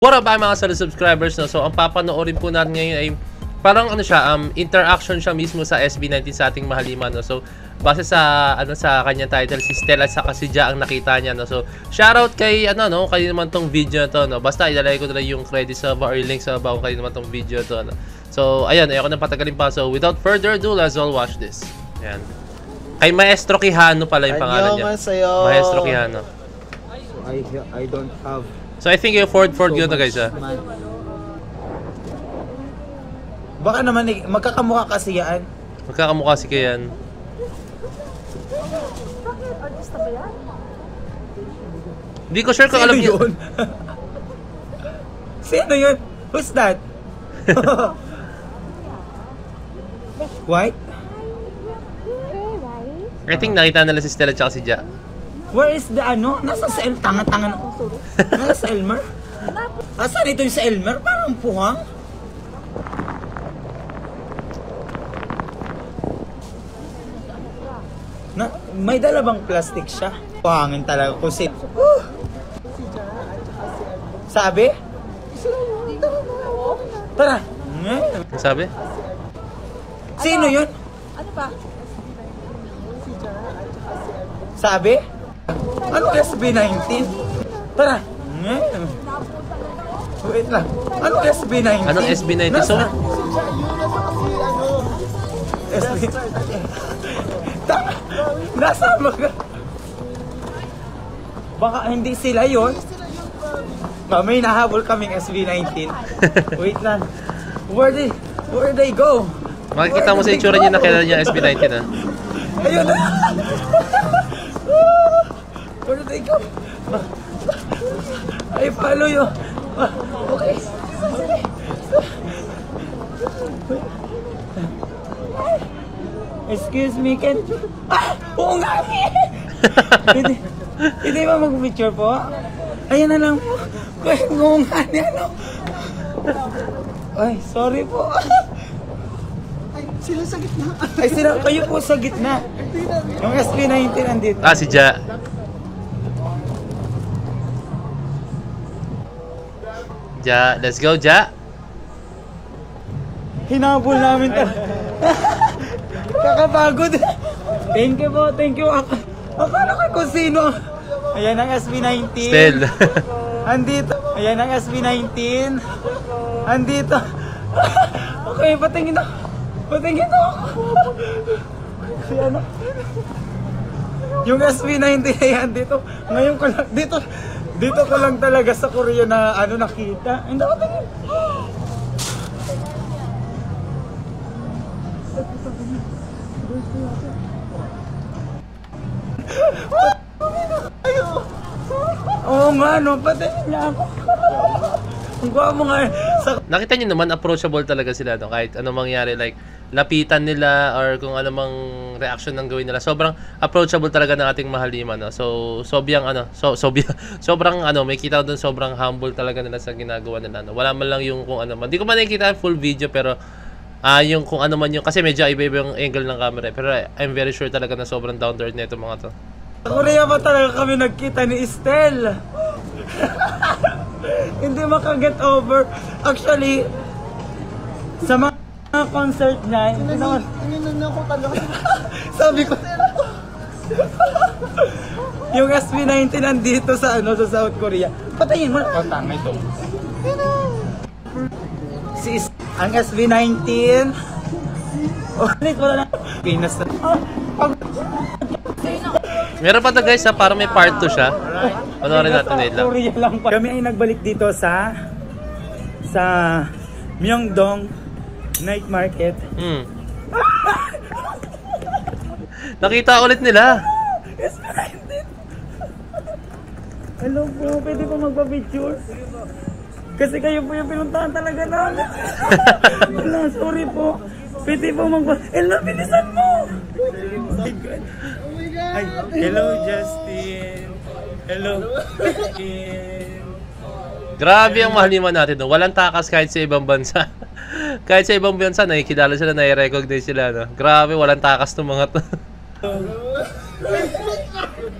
What up mga solid subscribers, no? So ang papanoorin po natin ngayon ay parang ano siya, interaction siya mismo sa SB19 sa ating Mahalima, no? So base sa sa kanyang title, si Stella at saka si Ja ang nakita niya, no? So shoutout kay kay naman tong video na to, no? Basta ilalagay ko na lang yung credit sa or link sa baba kay naman tong video to, no? So ayun, ayoko nang patagalin pa. So without further ado, let's all watch this. Ayan. Kay Maestro Quijano pala yung pangalan niya. Maestro Quijano. I don't have. So I think yung Ford yun na guys, Baka naman magkakamukha kasi yan. Magkakamukha si Kian. Artista ba yan? Hindi ko sure kung alam niyo. Sino yun? Who's that? White? I think nakita nila si Stella at si Ja. Where is the Nasa sa tanga-tanga na. Nasa sa Elmer? Asan ito yung sa Elmer? Parang puhang. May dala bang plastic siya? Puhangin talaga kung si... Sabi? Tara. Sabi? Sino yun? Ano ba? Sabi? Ano SB19? Tara. Wait lang. Ano SB19? Anong SB19? So? Nasama ka. Baka hindi sila yun. May nahabol kaming SB19. Wait lang. Where they go? Makikita mo sa itsura niya na kailan niya SB19 Ayun na. Where did they go? I follow you. Okay. Excuse me, can... Oo nga! Pwede ba mag-picture po? Ayan na lang po. Oo nga niya, Ay, sorry po. Sila sa gitna. Ay, kayo po sa gitna. Yung SB19 nandito. Si Ja. Ja, let's go, Ja. Hinabol namin to. Kakapagod. Thank you po, thank you. Akala ko kung sino. Ayan ang SB19. Still. Andito. Ayan ang SB19. Andito. Okay, patingin ako. Patingin ako. Yung SB19 ayan dito. Ngayon ko lang, dito ko lang talaga sa Korea na nakita. Hindi ako tingin. Oo nga, patingin niya ako. Ang guwapo nga. Nakita niyo naman, approachable talaga sila, no? Kahit anong mangyari, like, lapitan nila or kung anumang reaction ng gawin nila. Sobrang approachable talaga ng ating Mahalima, no? So, sobrang may kita doon, sobrang humble talaga nila sa ginagawa nila, no? Wala man lang yung kung ano man. Hindi ko man nakikita full video, pero yung kung ano man yung, kasi medyo iba-iba yung angle ng camera. Pero I'm very sure talaga na sobrang down to earth na ito mga to. Sa Korea pa talaga kami nagkita ni Estelle. Hindi makaget over. Actually, sa mga concert niya, hindi naman. Ako talaga. Sabi ko, yung SB19 nandito sa sa South Korea. Patayin mo na. Tanga ito. Ang SB19. Ulit wala na. Pinas na. Meron pa to guys, parang may part 2 siya. Panoorin natin nila. Kami ay nagbalik dito sa Myeongdong Night Market. Nakita ulit nila. Hello po, pwede po magpa-picture? Kasi kayo po yung pinuntahan talaga namin. Wala, sorry po. Pwede po Elna, bilisan mo! Oh my God. Ay, hello Justin. Hello Justin. Grabe ang Mahalima natin, no? Walang takas kahit sa ibang bansa. Kahit sa ibang bansa, nakikilala sila, nai-recognize sila, no? Grabe, walang takas ng mga to.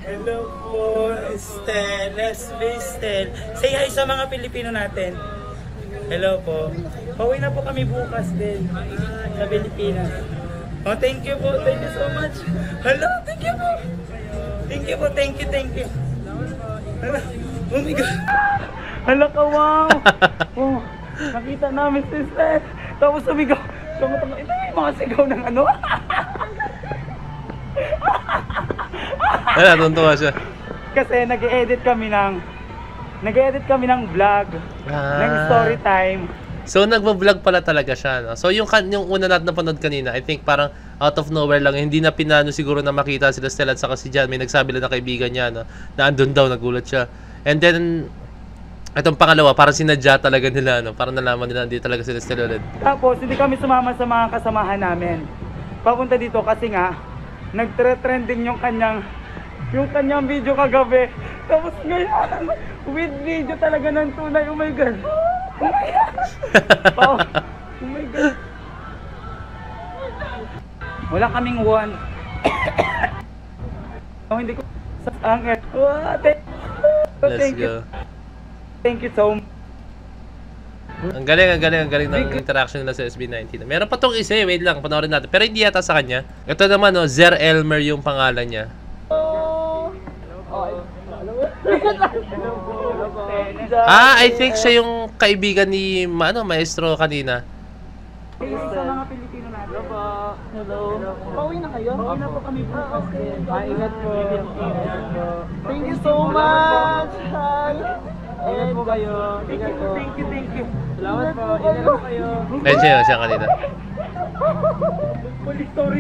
Hello po. Stel, SB Stel. Say hi sa mga Pilipino natin. Hello po. Pauwi na po kami bukas din sa Pilipinas. Oh, thank you po. Thank you so much. Hello, thank you po. Thank you po. Thank you, thank you. Hello. Oh my God. Hello ka, wow. Oh, nakita namin si Stel. Tapos sumigaw. Ito yung mga sigaw ng ano. Wala, tuntua siya. Kasi nag-edit kami ng vlog, ng story time. So nagvo-vlog pala talaga siya, no? So yung una natin napanood kanina, I think parang out of nowhere lang, hindi na pinano siguro na makita sila Stella at saka si Jan. May nagsabi lang na kaibigan niya, no? Na andun daw, nagulat siya. And then itong pangalawa, parang sinadya talaga nila, no? Parang nalaman nila hindi talaga sila Stella ulit. Tapos hindi kami sumama sa mga kasamahan namin. Papunta dito kasi nga nagtre-trending yung kanyang video kagabi. Tapos ngayon, with video talaga ng tunay. Oh my God. Oh my God. Oh my God. Wala kaming one. Oh, hindi ko sa angit. Let's go. Thank you so much. Ang galing ng interaction nila sa SB19. Meron pa tong isa, wait lang, panoorin natin. Pero hindi yata sa kanya. Ito naman, no, Zer Elmer yung pangalan niya. I think siya yung kaibigan ni maestro kanina. Sa mga Pilipino natin. Hello. Pauwi na kayo? Pauwi na po kami bukas. Ingat po. Thank you so much. Hi. Ingat po kayo. Thank you. Salamat po. Ingat po kayo. Ayun siya kanina. Police story.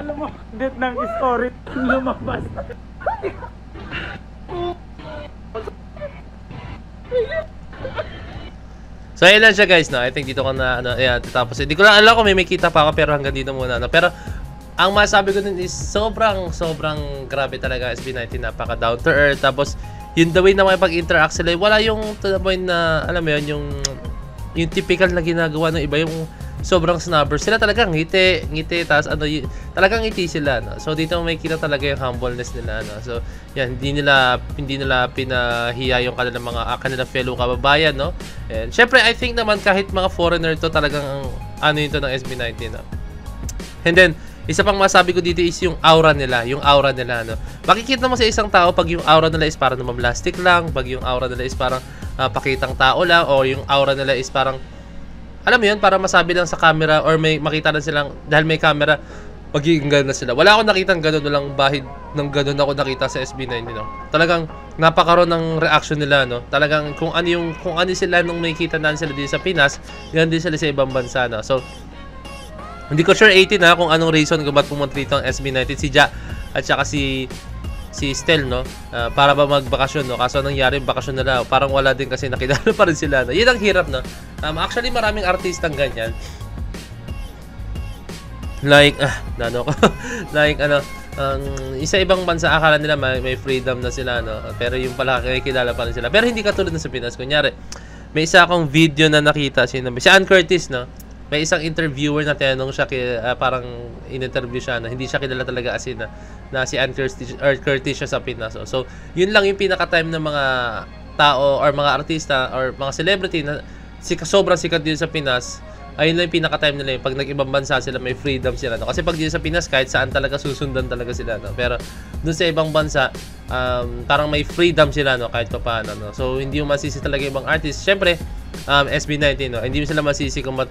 Alam mo, death ng story lumabas. So ayun lang siya guys, no. I think dito ko na tapos hindi ko lang alam kung may kita pa ako pero hanggang dito muna, no. Pero ang masabi ko din is sobrang grabe talaga SB19, napaka down to earth. Tapos yung the way na makipag-interact sila, wala yung to the point na alam mo yun, yung typical na ginagawa ng iba, yung sobrang snobber. Sila talagang ngiti, tapos talagang ngiti sila, no? So dito may kita talaga yung humbleness nila, no? So yan, hindi nila pinahiya yung kanilang fellow kababayan, no? And syempre I think naman kahit mga foreigner to, talagang yun to ng SB19, no? And then isa pang masabi ko dito is yung aura nila, no? Makikita mo sa isang tao pag yung aura nila is parang namamlastic lang, pag yung aura nila is parang pakitang tao lang, o yung aura nila is parang alam mo yun, para masabi lang sa camera or may makita na silang, dahil may camera, magiging gano'n na sila. Wala akong nakitang gano'n, walang bahid ng gano'n ako nakita sa SB19, no? Talagang napakaroon ng reaction nila, no? Talagang kung ano sila nung may kita na sila dito sa Pinas, yan din sila sa ibang bansa, no? So, hindi ko sure 18 kung anong reason kung ba't pumunta dito ang SB19, si Ja at saka si Stel, no? Para ba magbakasyon, no? Kaso nangyari bakasyon nila, parang wala din kasi nakilala pa rin sila, no? Yun ang hirap, no? Actually maraming artistang ganyan. Like isa ibang bansa akala nila may freedom na sila, no? Pero yung pala kilala pa rin sila. Pero hindi katulad na sa Pinas. Kunyari, may isa akong video na nakita si Ann Curtis, no? May isang interviewer na tinanong siya, parang in-interview siya, na hindi siya kilala talaga as in na si Ann Curtis siya sa Pinas. So, yun lang yung pinaka-time ng mga tao or mga artista or mga celebrity na sobrang sikat din sa Pinas. Ayun lang yung pinaka-time nila, yung pag nag-ibang bansa sila, may freedom sila, no? Kasi pag dito sa Pinas, kahit saan talaga susundan talaga sila, no? Pero dun sa ibang bansa, parang may freedom sila, no? Kahit pa paano, no? So, hindi mo masisi talaga ibang artist. Siyempre, SB19, no? Hindi mo sila masisi kung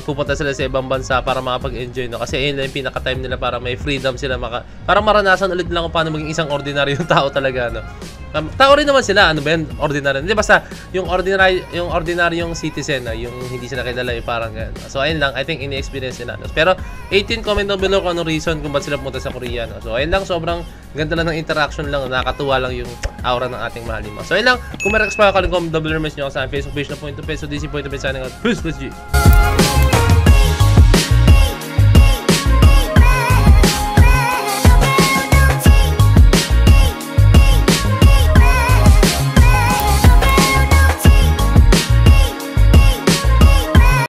pupunta sila sa ibang bansa para makapag-enjoy, no? Kasi ayun lang yung pinaka-time nila para may freedom sila, para maranasan ulit lang kung paano maging isang ordinaryong tao talaga, no? Tao rin naman sila, ano ba yan? Ordinary. Hindi, basta yung ordinaryong citizen, yung hindi sila kilala, yung parang ganun. So ayun lang, I think ini-experience nila, no? Pero 18, comment down below kung anong reason kung ba't sila pumunta sa Korea, no? So ayun lang, sobrang ganda lang ng interaction lang, nakakatuwa lang yung aura ng ating mahal ni Ma. So ayun lang, kung may request pa, comment down below, message nyo ako sa Facebook page na Point to Peso, DC Point to Peso, signing out. Peace, let's G!